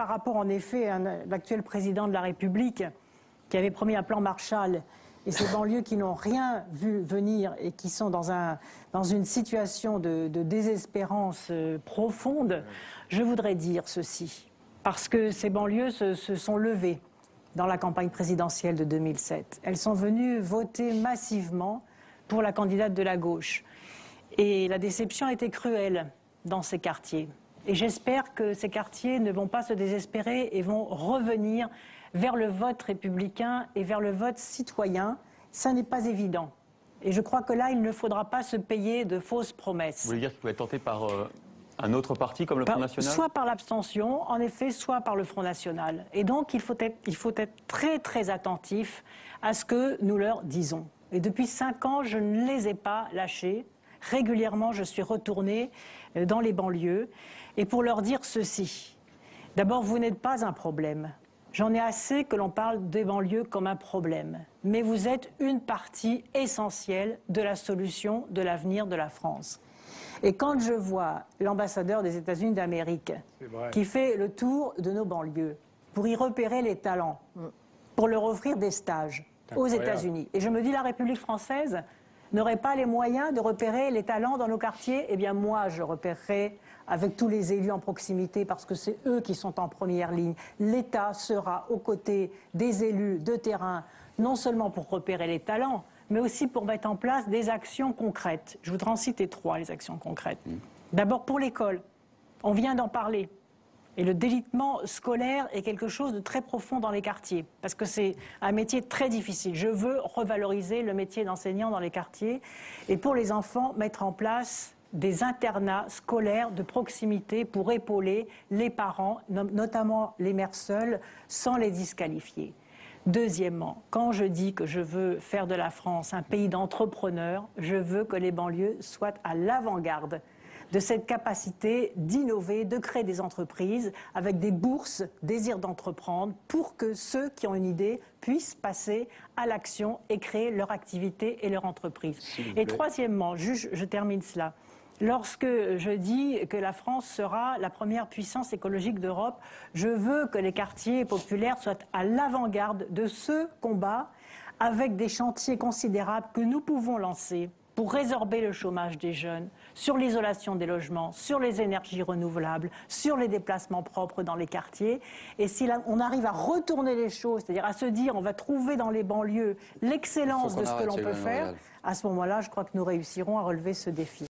par rapport en effet à l'actuel président de la République qui avait promis un plan Marshall et ces banlieues qui n'ont rien vu venir et qui sont dans une situation de désespérance profonde, je voudrais dire ceci. Parce que ces banlieues se sont levées dans la campagne présidentielle de 2007. Elles sont venues voter massivement pour la candidate de la gauche. Et la déception a été cruelle dans ces quartiers. Et j'espère que ces quartiers ne vont pas se désespérer et vont revenir vers le vote républicain et vers le vote citoyen. Ça n'est pas évident. Et je crois que là, il ne faudra pas se payer de fausses promesses. Vous voulez dire qu'il peut être tenté par un autre parti comme le Front National? Soit par l'abstention, en effet, soit par le Front National. Et donc, il faut être très, très attentif à ce que nous leur disons. Et depuis 5 ans, je ne les ai pas lâchés. Régulièrement, je suis retournée dans les banlieues et pour leur dire ceci. D'abord, vous n'êtes pas un problème. J'en ai assez que l'on parle des banlieues comme un problème. Mais vous êtes une partie essentielle de la solution de l'avenir de la France. Et quand je vois l'ambassadeur des États-Unis d'Amérique qui fait le tour de nos banlieues pour y repérer les talents, pour leur offrir des stages aux États-Unis, et je me dis la République française n'aurait pas les moyens de repérer les talents dans nos quartiers, eh bien moi je repérerai avec tous les élus en proximité parce que c'est eux qui sont en première ligne. L'État sera aux côtés des élus de terrain, non seulement pour repérer les talents, mais aussi pour mettre en place des actions concrètes. Je voudrais en citer 3, les actions concrètes. D'abord pour l'école, on vient d'en parler. Et le délitement scolaire est quelque chose de très profond dans les quartiers, parce que c'est un métier très difficile. Je veux revaloriser le métier d'enseignant dans les quartiers et pour les enfants, mettre en place des internats scolaires de proximité pour épauler les parents, notamment les mères seules, sans les disqualifier. Deuxièmement, quand je dis que je veux faire de la France un pays d'entrepreneurs, je veux que les banlieues soient à l'avant-garde de cette capacité d'innover, de créer des entreprises avec des bourses, désir d'entreprendre, pour que ceux qui ont une idée puissent passer à l'action et créer leur activité et leur entreprise. Et troisièmement, je termine cela. Lorsque je dis que la France sera la première puissance écologique d'Europe, je veux que les quartiers populaires soient à l'avant-garde de ce combat avec des chantiers considérables que nous pouvons lancer pour résorber le chômage des jeunes, sur l'isolation des logements, sur les énergies renouvelables, sur les déplacements propres dans les quartiers. Et si là, on arrive à retourner les choses, c'est-à-dire à se dire on va trouver dans les banlieues l'excellence de ce que l'on peut faire, à ce moment-là, je crois que nous réussirons à relever ce défi.